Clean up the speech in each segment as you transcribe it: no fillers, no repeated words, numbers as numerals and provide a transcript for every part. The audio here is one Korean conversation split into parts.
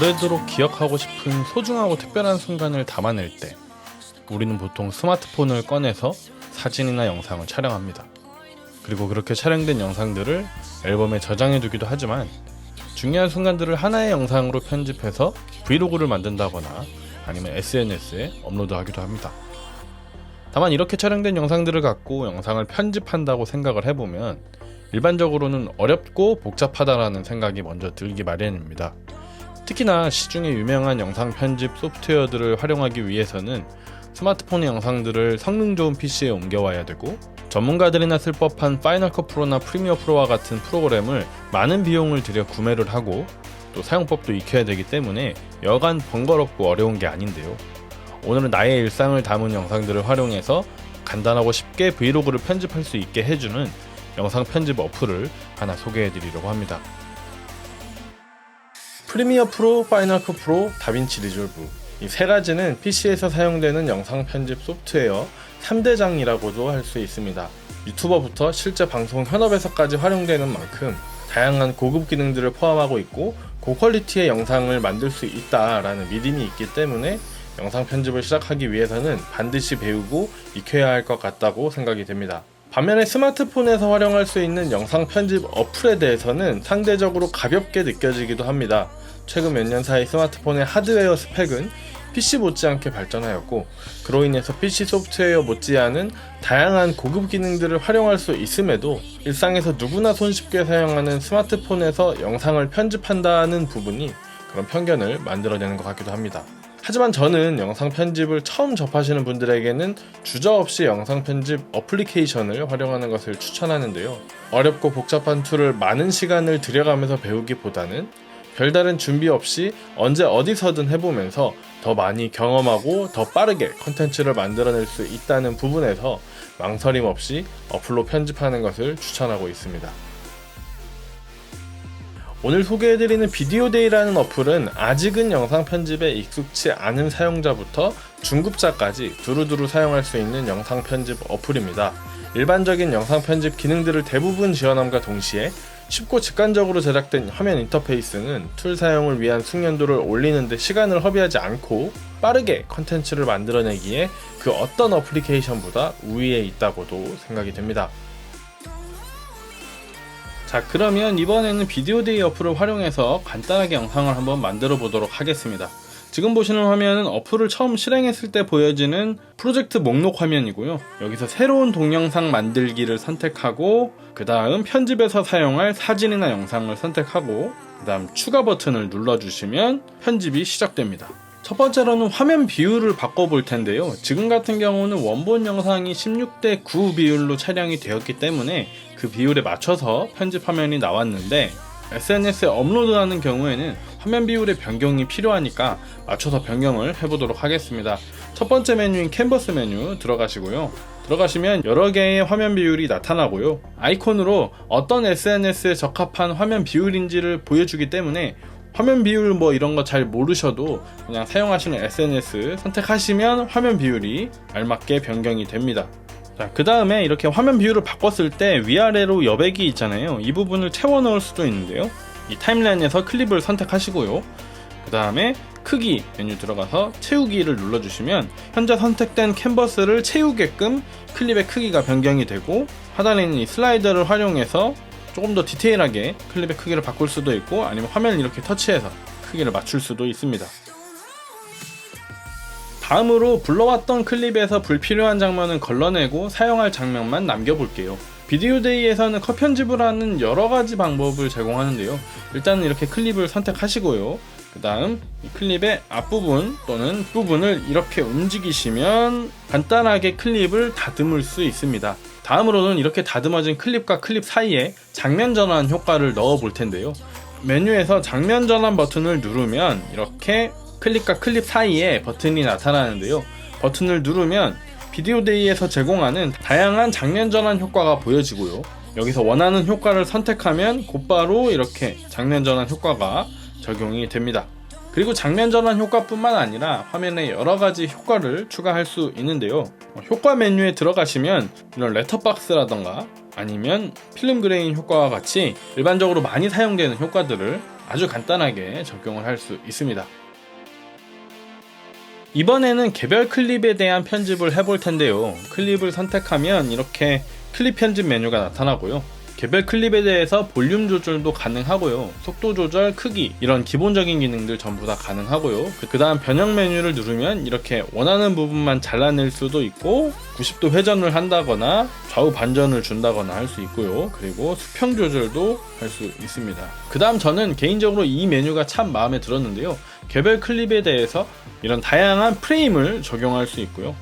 오래도록 기억하고 싶은 소중하고 특별한 순간을 담아낼 때 우리는 보통 스마트폰을 꺼내서 사진이나 영상을 촬영합니다. 그리고 그렇게 촬영된 영상들을 앨범에 저장해 두기도 하지만 중요한 순간들을 하나의 영상으로 편집해서 브이로그를 만든다거나 아니면 SNS에 업로드하기도 합니다. 다만 이렇게 촬영된 영상들을 갖고 영상을 편집한다고 생각을 해보면 일반적으로는 어렵고 복잡하다라는 생각이 먼저 들기 마련입니다. 특히나 시중에 유명한 영상 편집 소프트웨어들을 활용하기 위해서는 스마트폰의 영상들을 성능 좋은 PC에 옮겨와야 되고 전문가들이나 쓸 법한 파이널 컷 프로나 프리미어 프로와 같은 프로그램을 많은 비용을 들여 구매를 하고 또 사용법도 익혀야 되기 때문에 여간 번거롭고 어려운 게 아닌데요. 오늘은 나의 일상을 담은 영상들을 활용해서 간단하고 쉽게 브이로그를 편집할 수 있게 해주는 영상 편집 어플을 하나 소개해드리려고 합니다. 프리미어 프로, 파이널 컷 프로, 다빈치 리졸브 이 세 가지는 PC에서 사용되는 영상 편집 소프트웨어 3대장이라고도 할 수 있습니다. 유튜버부터 실제 방송 현업에서까지 활용되는 만큼 다양한 고급 기능들을 포함하고 있고 고퀄리티의 영상을 만들 수 있다라는 믿음이 있기 때문에 영상 편집을 시작하기 위해서는 반드시 배우고 익혀야 할 것 같다고 생각이 됩니다. 반면에 스마트폰에서 활용할 수 있는 영상 편집 어플에 대해서는 상대적으로 가볍게 느껴지기도 합니다. 최근 몇 년 사이 스마트폰의 하드웨어 스펙은 PC 못지않게 발전하였고 그로 인해서 PC 소프트웨어 못지않은 다양한 고급 기능들을 활용할 수 있음에도 일상에서 누구나 손쉽게 사용하는 스마트폰에서 영상을 편집한다는 부분이 그런 편견을 만들어내는 것 같기도 합니다. 하지만 저는 영상 편집을 처음 접하시는 분들에게는 주저없이 영상 편집 어플리케이션을 활용하는 것을 추천하는데요. 어렵고 복잡한 툴을 많은 시간을 들여가면서 배우기보다는 별다른 준비 없이 언제 어디서든 해보면서 더 많이 경험하고 더 빠르게 컨텐츠를 만들어낼 수 있다는 부분에서 망설임 없이 어플로 편집하는 것을 추천하고 있습니다. 오늘 소개해드리는 비디오데이라는 어플은 아직은 영상 편집에 익숙치 않은 사용자부터 중급자까지 두루두루 사용할 수 있는 영상 편집 어플입니다. 일반적인 영상 편집 기능들을 대부분 지원함과 동시에 쉽고 직관적으로 제작된 화면 인터페이스는 툴 사용을 위한 숙련도를 올리는 데 시간을 허비하지 않고 빠르게 컨텐츠를 만들어내기에 그 어떤 어플리케이션보다 우위에 있다고도 생각이 됩니다. 자, 그러면 이번에는 비디오데이 어플을 활용해서 간단하게 영상을 한번 만들어 보도록 하겠습니다. 지금 보시는 화면은 어플을 처음 실행했을 때 보여지는 프로젝트 목록 화면이고요. 여기서 새로운 동영상 만들기를 선택하고 그 다음 편집에서 사용할 사진이나 영상을 선택하고 그 다음 추가 버튼을 눌러주시면 편집이 시작됩니다. 첫 번째로는 화면 비율을 바꿔볼 텐데요. 지금 같은 경우는 원본 영상이 16:9 비율로 촬영이 되었기 때문에 그 비율에 맞춰서 편집 화면이 나왔는데 SNS에 업로드하는 경우에는 화면 비율의 변경이 필요하니까 맞춰서 변경을 해보도록 하겠습니다. 첫 번째 메뉴인 캔버스 메뉴 들어가시고요. 들어가시면 여러 개의 화면 비율이 나타나고요. 아이콘으로 어떤 SNS에 적합한 화면 비율인지를 보여주기 때문에 화면 비율 이런 거 잘 모르셔도 그냥 사용하시는 SNS 선택하시면 화면 비율이 알맞게 변경이 됩니다. 자, 그 다음에 이렇게 화면 비율을 바꿨을 때 위아래로 여백이 있잖아요. 이 부분을 채워 넣을 수도 있는데요. 이 타임라인에서 클립을 선택하시고요. 그 다음에 크기 메뉴 들어가서 채우기를 눌러주시면 현재 선택된 캔버스를 채우게끔 클립의 크기가 변경이 되고 하단에 있는 이 슬라이더를 활용해서 조금 더 디테일하게 클립의 크기를 바꿀 수도 있고 아니면 화면을 이렇게 터치해서 크기를 맞출 수도 있습니다. 다음으로 불러왔던 클립에서 불필요한 장면은 걸러내고 사용할 장면만 남겨볼게요. 비디오데이에서는 컷 편집을 하는 여러가지 방법을 제공하는데요. 일단은 이렇게 클립을 선택하시고요. 그 다음 이 클립의 앞부분 또는 부분을 이렇게 움직이시면 간단하게 클립을 다듬을 수 있습니다. 다음으로는 이렇게 다듬어진 클립과 클립 사이에 장면 전환 효과를 넣어 볼 텐데요. 메뉴에서 장면 전환 버튼을 누르면 이렇게 클립과 클립 사이에 버튼이 나타나는데요. 버튼을 누르면 비디오데이에서 제공하는 다양한 장면 전환 효과가 보여지고요. 여기서 원하는 효과를 선택하면 곧바로 이렇게 장면 전환 효과가 적용이 됩니다. 그리고 장면 전환 효과뿐만 아니라 화면에 여러가지 효과를 추가할 수 있는데요. 효과 메뉴에 들어가시면 이런 레터박스라던가 아니면 필름 그레인 효과와 같이 일반적으로 많이 사용되는 효과들을 아주 간단하게 적용을 할 수 있습니다. 이번에는 개별 클립에 대한 편집을 해볼 텐데요. 클립을 선택하면 이렇게 클립 편집 메뉴가 나타나고요. 개별 클립에 대해서 볼륨 조절도 가능하고요. 속도 조절, 크기 이런 기본적인 기능들 전부 다 가능하고요. 그 다음 변형 메뉴를 누르면 이렇게 원하는 부분만 잘라낼 수도 있고 90도 회전을 한다거나 좌우 반전을 준다거나 할 수 있고요. 그리고 수평 조절도 할 수 있습니다. 그 다음 저는 개인적으로 이 메뉴가 참 마음에 들었는데요. 개별 클립에 대해서 이런 다양한 프레임을 적용할 수 있고요.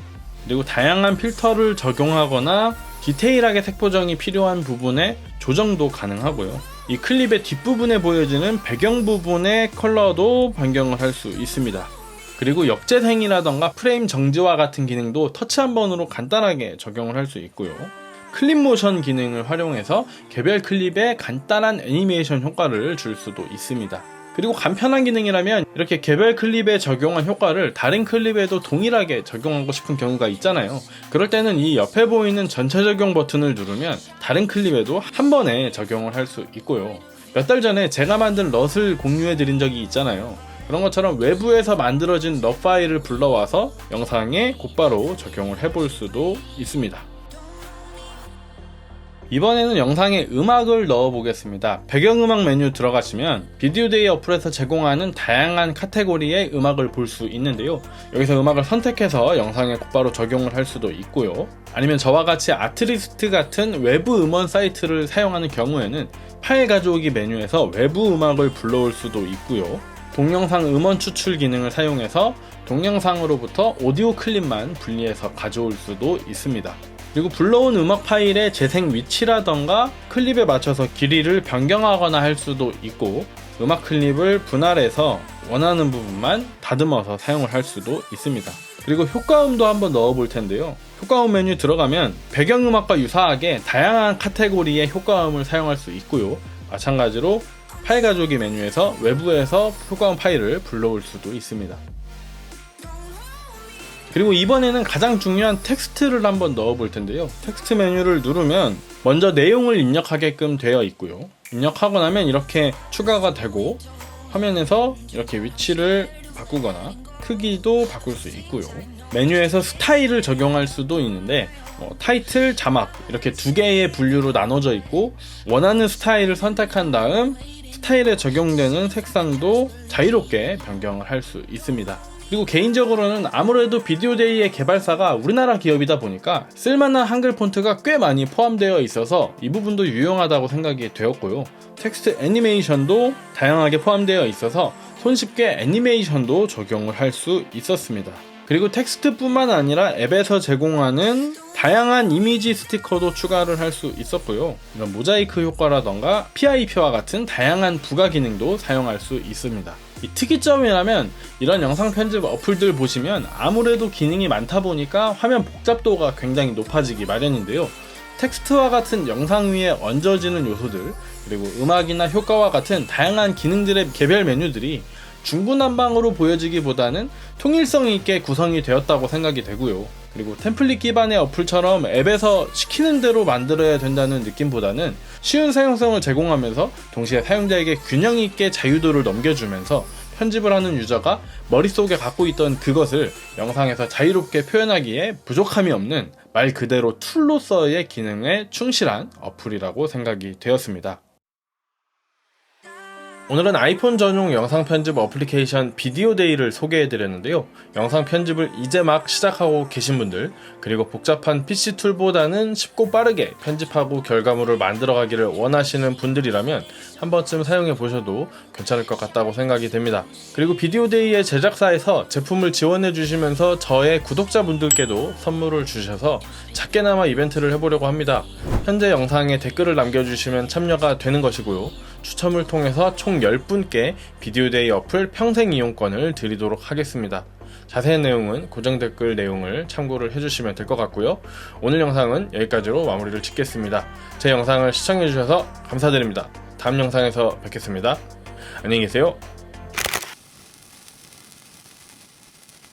그리고 다양한 필터를 적용하거나 디테일하게 색 보정이 필요한 부분에 조정도 가능하고요. 이 클립의 뒷부분에 보여지는 배경 부분의 컬러도 변경을 할 수 있습니다. 그리고 역재생이라던가 프레임 정지와 같은 기능도 터치 한 번으로 간단하게 적용을 할 수 있고요. 클립 모션 기능을 활용해서 개별 클립에 간단한 애니메이션 효과를 줄 수도 있습니다. 그리고 간편한 기능이라면 이렇게 개별 클립에 적용한 효과를 다른 클립에도 동일하게 적용하고 싶은 경우가 있잖아요. 그럴 때는 이 옆에 보이는 전체 적용 버튼을 누르면 다른 클립에도 한 번에 적용을 할 수 있고요. 몇 달 전에 제가 만든 럿을 공유해 드린 적이 있잖아요. 그런 것처럼 외부에서 만들어진 럿 파일을 불러와서 영상에 곧바로 적용을 해볼 수도 있습니다. 이번에는 영상에 음악을 넣어 보겠습니다. 배경음악 메뉴 들어가시면 비디오데이 어플에서 제공하는 다양한 카테고리의 음악을 볼 수 있는데요. 여기서 음악을 선택해서 영상에 곧바로 적용을 할 수도 있고요. 아니면 저와 같이 아트리스트 같은 외부 음원 사이트를 사용하는 경우에는 파일 가져오기 메뉴에서 외부 음악을 불러올 수도 있고요. 동영상 음원 추출 기능을 사용해서 동영상으로부터 오디오 클립만 분리해서 가져올 수도 있습니다. 그리고 불러온 음악 파일의 재생 위치라던가 클립에 맞춰서 길이를 변경하거나 할 수도 있고 음악 클립을 분할해서 원하는 부분만 다듬어서 사용을 할 수도 있습니다. 그리고 효과음도 한번 넣어 볼 텐데요. 효과음 메뉴 들어가면 배경음악과 유사하게 다양한 카테고리의 효과음을 사용할 수 있고요. 마찬가지로 파일 가져오기 메뉴에서 외부에서 효과음 파일을 불러올 수도 있습니다. 그리고 이번에는 가장 중요한 텍스트를 한번 넣어 볼 텐데요. 텍스트 메뉴를 누르면 먼저 내용을 입력하게끔 되어 있고요. 입력하고 나면 이렇게 추가가 되고 화면에서 이렇게 위치를 바꾸거나 크기도 바꿀 수 있고요. 메뉴에서 스타일을 적용할 수도 있는데 타이틀, 자막 이렇게 두 개의 분류로 나눠져 있고 원하는 스타일을 선택한 다음 스타일에 적용되는 색상도 자유롭게 변경을 할 수 있습니다. 그리고 개인적으로는 아무래도 비디오데이의 개발사가 우리나라 기업이다 보니까 쓸만한 한글 폰트가 꽤 많이 포함되어 있어서 이 부분도 유용하다고 생각이 되었고요. 텍스트 애니메이션도 다양하게 포함되어 있어서 손쉽게 애니메이션도 적용을 할 수 있었습니다. 그리고 텍스트뿐만 아니라 앱에서 제공하는 다양한 이미지 스티커도 추가를 할 수 있었고요. 이런 모자이크 효과라던가 PIP와 같은 다양한 부가 기능도 사용할 수 있습니다. 이 특이점이라면 이런 영상 편집 어플들 보시면 아무래도 기능이 많다 보니까 화면 복잡도가 굉장히 높아지기 마련인데요. 텍스트와 같은 영상 위에 얹어지는 요소들 그리고 음악이나 효과와 같은 다양한 기능들의 개별 메뉴들이 중구난방으로 보여지기보다는 통일성 있게 구성이 되었다고 생각이 되고요. 그리고 템플릿 기반의 어플처럼 앱에서 시키는 대로 만들어야 된다는 느낌보다는 쉬운 사용성을 제공하면서 동시에 사용자에게 균형 있게 자유도를 넘겨주면서 편집을 하는 유저가 머릿속에 갖고 있던 그것을 영상에서 자유롭게 표현하기에 부족함이 없는 말 그대로 툴로서의 기능에 충실한 어플이라고 생각이 되었습니다. 오늘은 아이폰 전용 영상 편집 어플리케이션 비디오데이를 소개해드렸는데요. 영상 편집을 이제 막 시작하고 계신 분들, 그리고 복잡한 PC 툴보다는 쉽고 빠르게 편집하고 결과물을 만들어가기를 원하시는 분들이라면 한 번쯤 사용해보셔도 괜찮을 것 같다고 생각이 됩니다. 그리고 비디오데이의 제작사에서 제품을 지원해주시면서 저의 구독자분들께도 선물을 주셔서 작게나마 이벤트를 해보려고 합니다. 현재 영상에 댓글을 남겨주시면 참여가 되는 것이고요. 추첨을 통해서 총 10분께 비디오데이 어플 평생 이용권을 드리도록 하겠습니다. 자세한 내용은 고정 댓글 내용을 참고를 해주시면 될 것 같고요. 오늘 영상은 여기까지로 마무리를 짓겠습니다. 제 영상을 시청해주셔서 감사드립니다. 다음 영상에서 뵙겠습니다. 안녕히 계세요.